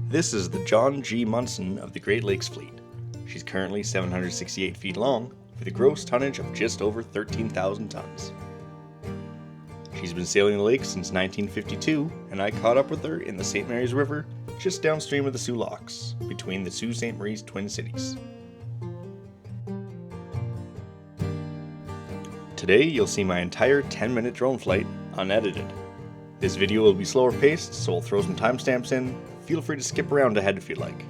This is the John G Munson of the Great Lakes Fleet. She's currently 768 feet long, with a gross tonnage of just over 13,000 tons. She's been sailing the lake since 1952, and I caught up with her in the St. Mary's River, just downstream of the Soo Locks, between the Sault-Ste. Marie's twin cities. Today, you'll see my entire 10-minute drone flight unedited. This video will be slower paced, so I'll throw some timestamps in. Feel free to skip around ahead if you'd like.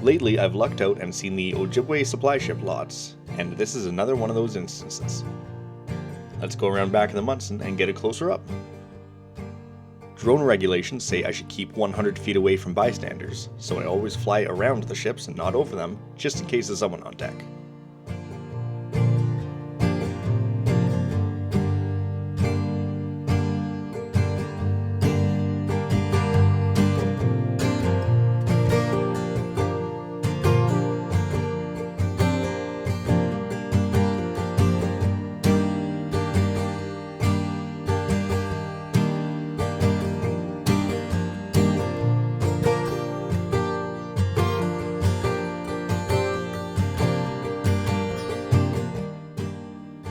Lately, I've lucked out and seen the Ojibway supply ship lots, and this is another one of those instances. Let's go around back of the Munson and get a closer up. Drone regulations say I should keep 100 feet away from bystanders, so I always fly around the ships and not over them, just in case there's someone on deck.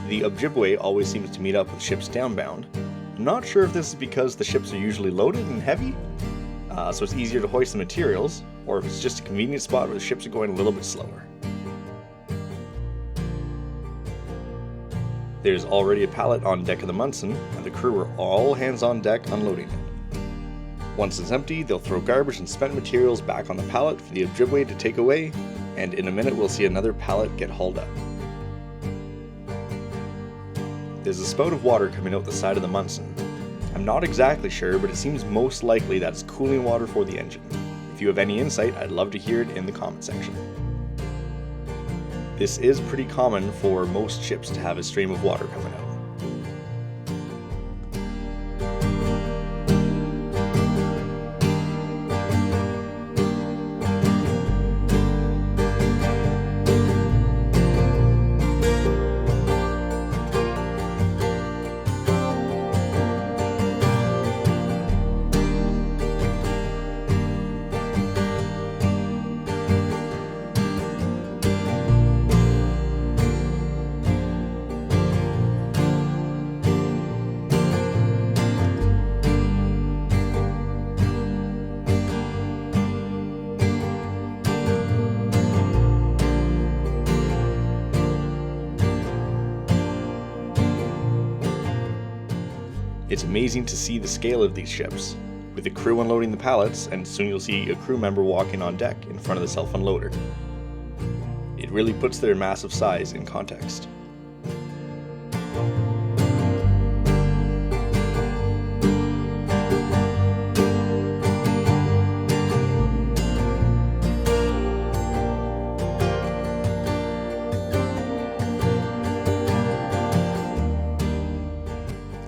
The Ojibway always seems to meet up with ships downbound. I'm not sure if this is because the ships are usually loaded and heavy, so it's easier to hoist the materials, or if it's just a convenient spot where the ships are going a little bit slower. There's already a pallet on deck of the Munson, and the crew are all hands on deck unloading it. Once it's empty, they'll throw garbage and spent materials back on the pallet for the Ojibway to take away, and in a minute we'll see another pallet get hauled up. There's a spout of water coming out the side of the Munson. I'm not exactly sure, but it seems most likely that it's cooling water for the engine. If you have any insight, I'd love to hear it in the comment section. This is pretty common for most ships to have a stream of water coming out. It's amazing to see the scale of these ships, with the crew unloading the pallets, and soon you'll see a crew member walking on deck in front of the self-unloader. It really puts their massive size in context.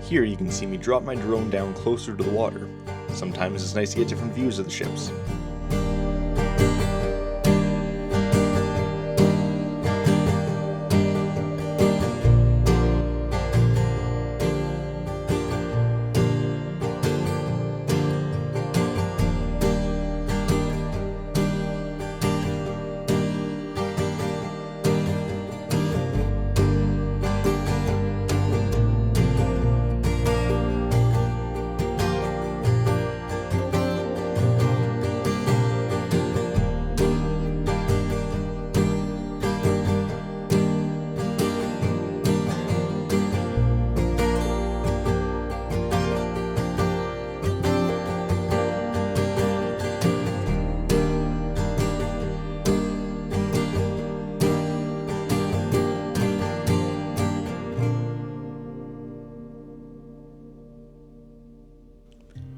Here you can see me drop my drone down closer to the water. Sometimes it's nice to get different views of the ships.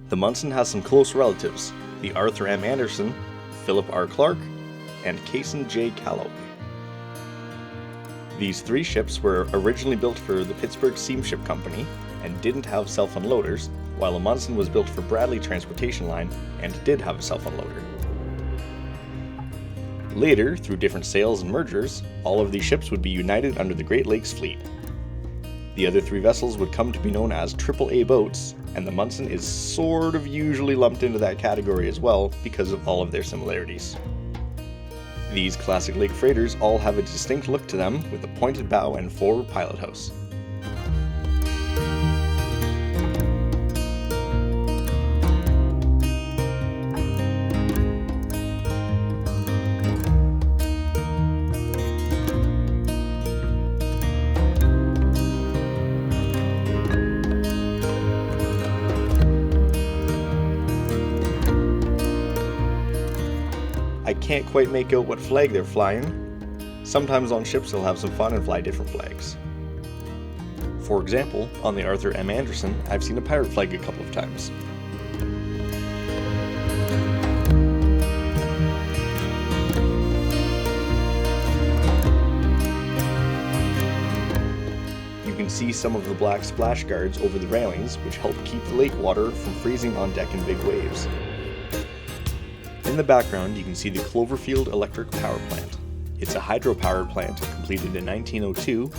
The Munson has some close relatives, the Arthur M. Anderson, Philip R. Clarke, and Cason J Callaway. These three ships were originally built for the Pittsburgh Steamship Company and didn't have self-unloaders, while the Munson was built for Bradley Transportation Line and did have a self-unloader. Later, through different sales and mergers, all of these ships would be united under the Great Lakes Fleet. The other 3 vessels would come to be known as AAA Boats, and the Munson is sort of usually lumped into that category as well because of all of their similarities. These classic lake freighters all have a distinct look to them with a pointed bow and forward pilot house. I can't quite make out what flag they're flying. Sometimes on ships they'll have some fun and fly different flags. For example, on the Arthur M. Anderson, I've seen a pirate flag a couple of times. You can see some of the black splash guards over the railings, which help keep the lake water from freezing on deck in big waves. In the background, you can see the Cloverfield Electric Power Plant. It's a hydropower plant completed in 1902,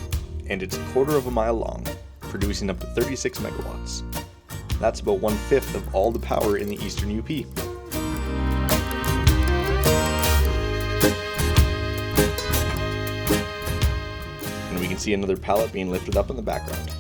and it's a quarter of a mile long, producing up to 36 megawatts. That's about 1/5 of all the power in the eastern UP. And we can see another pallet being lifted up in the background.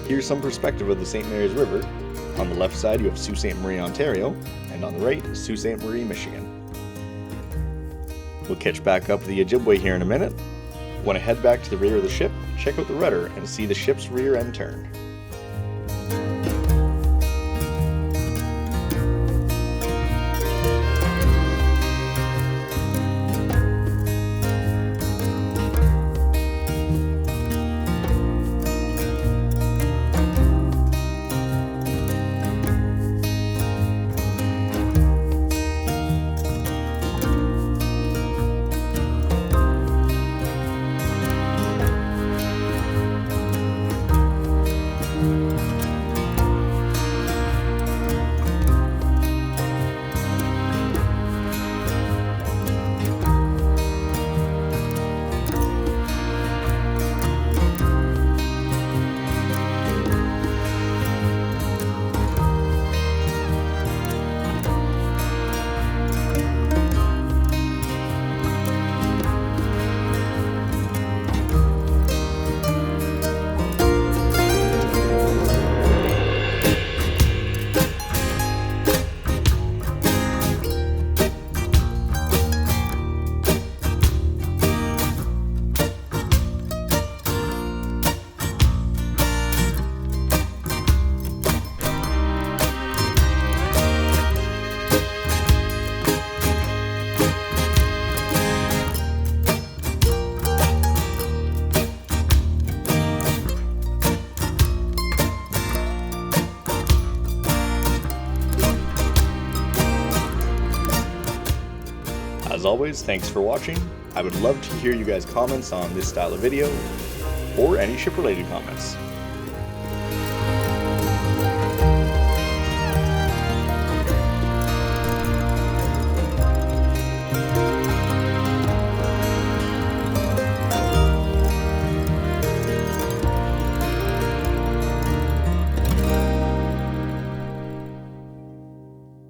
Here's some perspective of the St. Mary's River. On the left side you have Sault Ste. Marie, Ontario, and on the right, Sault Ste. Marie, Michigan. We'll catch back up with the Ojibway here in a minute. Want to head back to the rear of the ship, check out the rudder, and see the ship's rear end turn. As always, thanks for watching. I would love to hear you guys' comments on this style of video, or any ship-related comments.